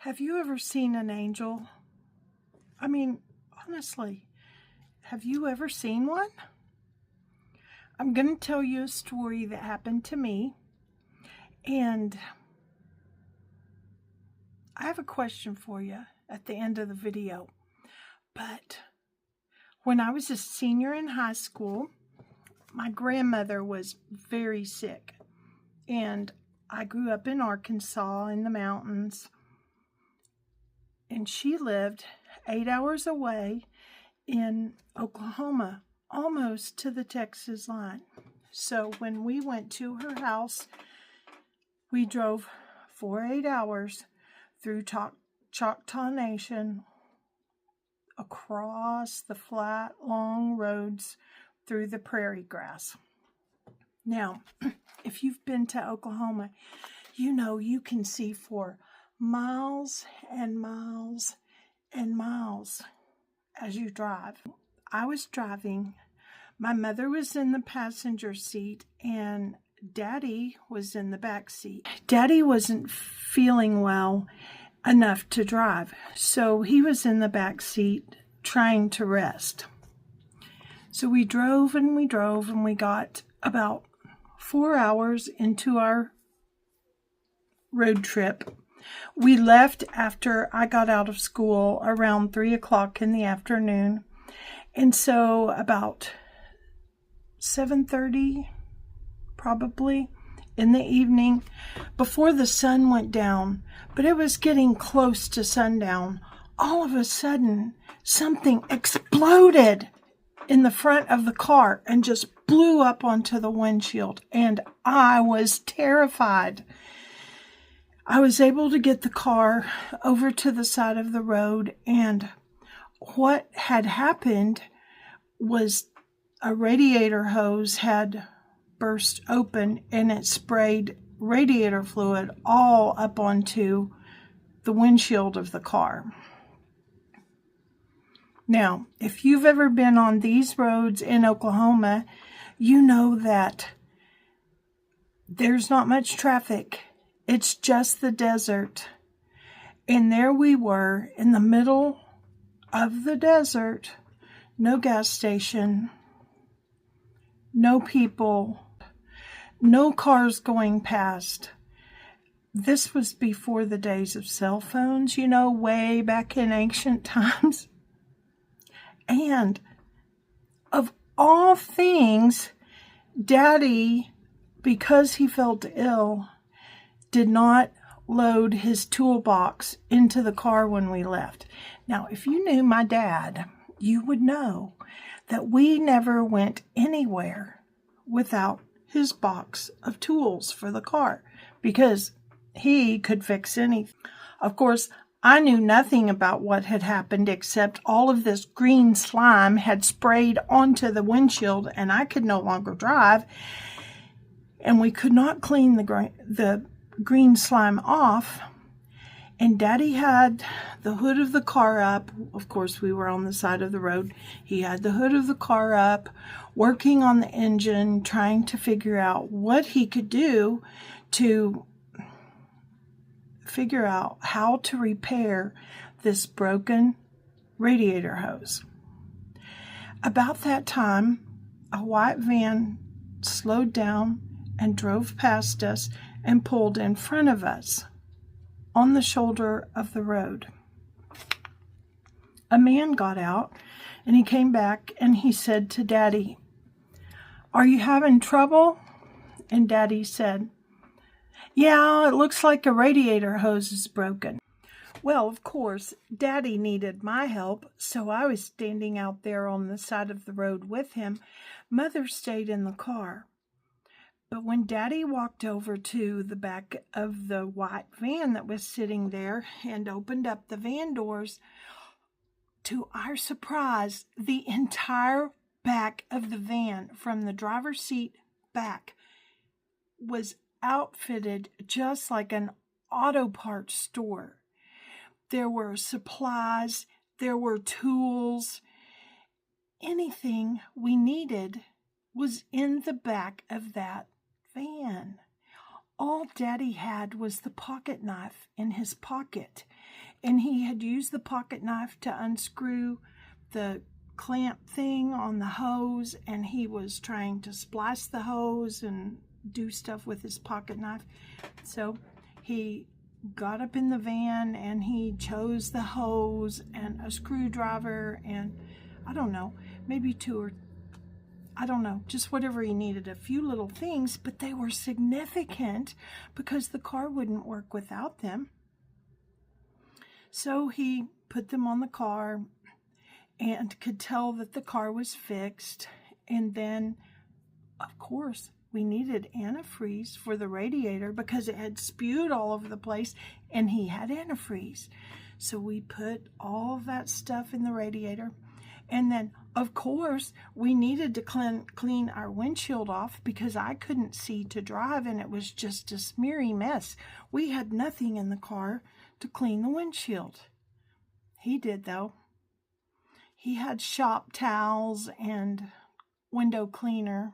Have you ever seen an angel? I mean, honestly, have you ever seen one? I'm going to tell you a story that happened to me, and I have a question for you at the end of the video. But when I was a senior in high school, my grandmother was very sick, and I grew up in Arkansas in the mountains, and she lived 8 hours away in Oklahoma, almost to the Texas line. So when we went to her house, we drove for 8 hours through Choctaw Nation, across the flat, long roads through the prairie grass. Now, if you've been to Oklahoma, you know you can see for miles and miles and miles as you drive. I was driving. My mother was in the passenger seat and Daddy was in the back seat. Daddy wasn't feeling well enough to drive, so he was in the back seat trying to rest. So we drove and we drove, and we got about 4 hours into our road trip. We left after I got out of school around 3 o'clock in the afternoon, and so about 7:30 probably in the evening, before the sun went down, but it was getting close to sundown, all of a sudden something exploded in the front of the car and just blew up onto the windshield, and I was terrified. I was able to get the car over to the side of the road, and what had happened was a radiator hose had burst open and it sprayed radiator fluid all up onto the windshield of the car. Now, if you've ever been on these roads in Oklahoma, you know that there's not much traffic. It's just the desert. And there we were in the middle of the desert, no gas station, no people, no cars going past. This was before the days of cell phones, you know, way back in ancient times. And of all things, Daddy, because he felt ill, did not load his toolbox into the car when we left. Now, if you knew my dad, you would know that we never went anywhere without his box of tools for the car, because he could fix anything. Of course, I knew nothing about what had happened except all of this green slime had sprayed onto the windshield and I could no longer drive, and we could not clean the green slime off. And Daddy had the hood of the car up. Of course, we were on the side of the road. He had the hood of the car up, working on the engine, trying to figure out what he could do to figure out how to repair this broken radiator hose. About that time, a white van slowed down and drove past us and pulled in front of us on the shoulder of the road. A man got out and he came back and he said to Daddy, "Are you having trouble?" And Daddy said, "Yeah, it looks like a radiator hose is broken." Well, of course, Daddy needed my help, so I was standing out there on the side of the road with him. Mother stayed in the car. But when Daddy walked over to the back of the white van that was sitting there and opened up the van doors, to our surprise, the entire back of the van, from the driver's seat back, was outfitted just like an auto parts store. There were supplies, there were tools. Anything we needed was in the back of that van. All Daddy had was the pocket knife in his pocket, and he had used the pocket knife to unscrew the clamp thing on the hose, and he was trying to splice the hose and do stuff with his pocket knife. So he got up in the van and he chose the hose and a screwdriver and I don't know, maybe just whatever he needed, a few little things, but they were significant because the car wouldn't work without them. So he put them on the car and could tell that the car was fixed. And then, of course, we needed antifreeze for the radiator because it had spewed all over the place and he had antifreeze. So we put all of that stuff in the radiator. And then, of course, we needed to clean our windshield off because I couldn't see to drive and it was just a smeary mess. We had nothing in the car to clean the windshield. He did, though. He had shop towels and window cleaner.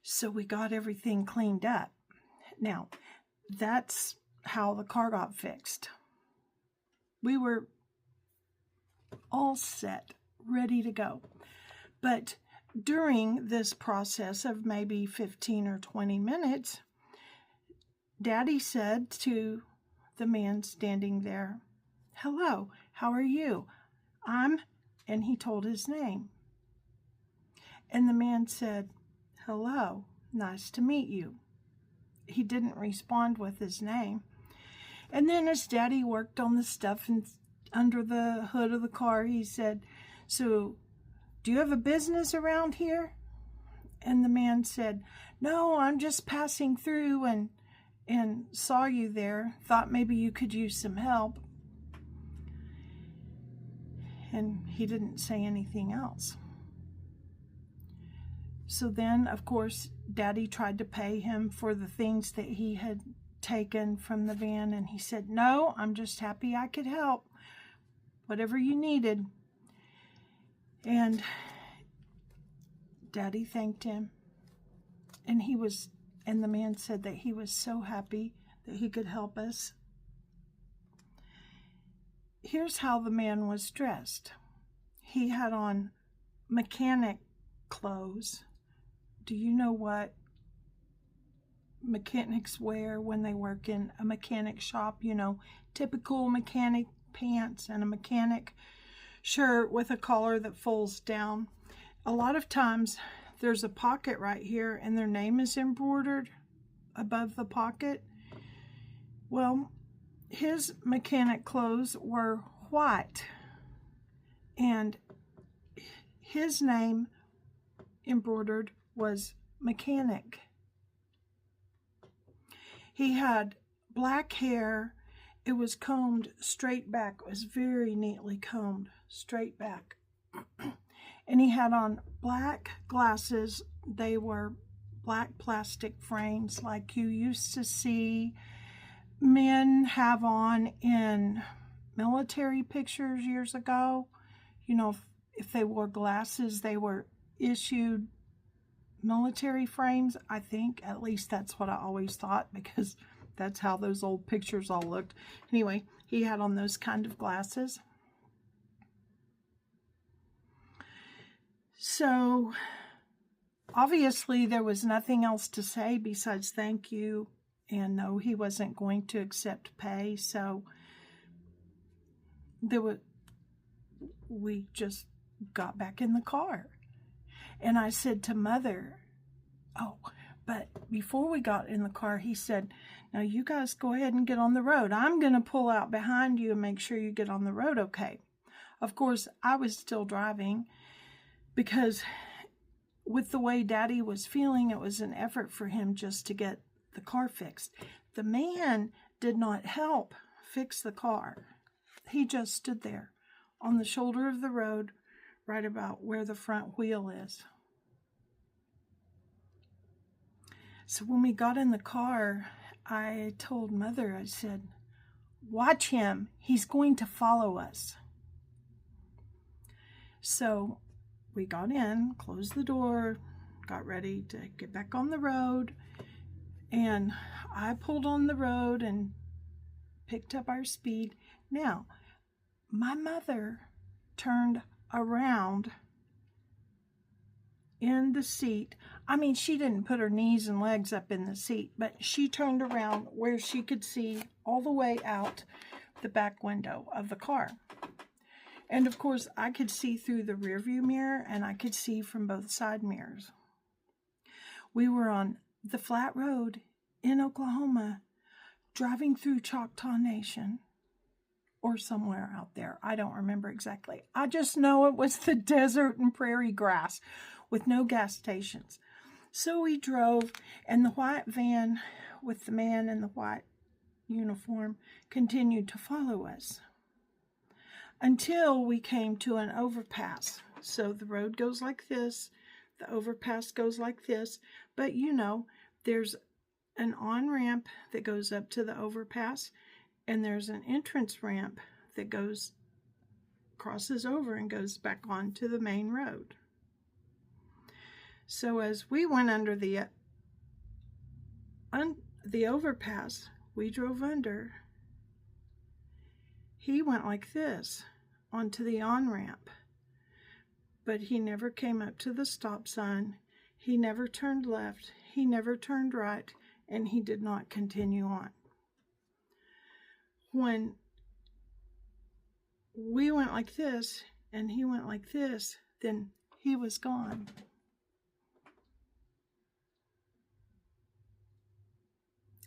So we got everything cleaned up. Now, that's how the car got fixed. We were all set, ready to go. But during this process of maybe 15 or 20 minutes, Daddy said to the man standing there, "Hello, how are you?" And he told his name. And the man said, "Hello, nice to meet you." He didn't respond with his name. And then as Daddy worked on the stuff under the hood of the car, he said, "So, do you have a business around here?" And the man said, "No, I'm just passing through and saw you there. Thought maybe you could use some help." And he didn't say anything else. So then, of course, Daddy tried to pay him for the things that he had taken from the van, and he said, "No, I'm just happy I could help. Whatever you needed." And Daddy thanked him, and the man said that he was so happy that he could help us. Here's how the man was dressed. He had on mechanic clothes. Do you know what mechanics wear when they work in a mechanic shop? You know, typical mechanic pants and a mechanic shirt with a collar that folds down. A lot of times there's a pocket right here and their name is embroidered above the pocket. Well, his mechanic clothes were white and his name embroidered was mechanic. He had black hair. It was combed straight back. It was very neatly combed straight back. And he had on black glasses. They were black plastic frames like you used to see men have on in military pictures years ago. You know, if they wore glasses, they were issued military frames, I think. At least that's what I always thought, because that's how those old pictures all looked. Anyway, he had on those kind of glasses. So, obviously, there was nothing else to say besides thank you. And no, he wasn't going to accept pay. So, we just got back in the car. And I said to Mother, "Oh, but before we got in the car," he said, "Now you guys go ahead and get on the road. I'm going to pull out behind you and make sure you get on the road okay." Of course, I was still driving because with the way Daddy was feeling, it was an effort for him just to get the car fixed. The man did not help fix the car. He just stood there on the shoulder of the road, right about where the front wheel is. So when we got in the car, I told Mother, I said, "Watch him. He's going to follow us." So we got in, closed the door, got ready to get back on the road. And I pulled on the road and picked up our speed. Now, my mother turned around in the seat. I mean, she didn't put her knees and legs up in the seat, but she turned around where she could see all the way out the back window of the car. And of course, I could see through the rearview mirror, and I could see from both side mirrors. We were on the flat road in Oklahoma, driving through Choctaw Nation, or somewhere out there. I don't remember exactly. I just know it was the desert and prairie grass with no gas stations. So we drove, and the white van with the man in the white uniform continued to follow us until we came to an overpass. So the road goes like this, the overpass goes like this, but you know, there's an on-ramp that goes up to the overpass, and there's an entrance ramp that crosses over and goes back onto the main road. So as we went under the overpass, we drove under. He went like this onto the on-ramp, but he never came up to the stop sign. He never turned left. He never turned right, and he did not continue on. When we went like this and he went like this, then he was gone.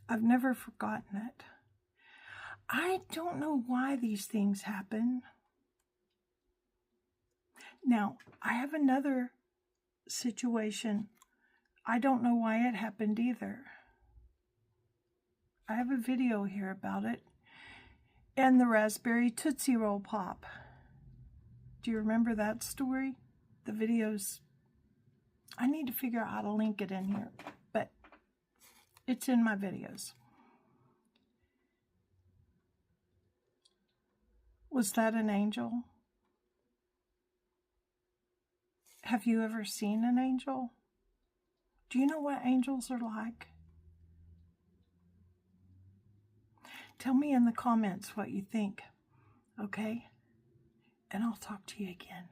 I've never forgotten it. I don't know why these things happen. Now, I have another situation. I don't know why it happened either. I have a video here about it. And the Raspberry Tootsie Roll Pop. Do you remember that story? The videos. I need to figure out how to link it in here, but it's in my videos. Was that an angel? Have you ever seen an angel? Do you know what angels are like? Tell me in the comments what you think, okay? And I'll talk to you again.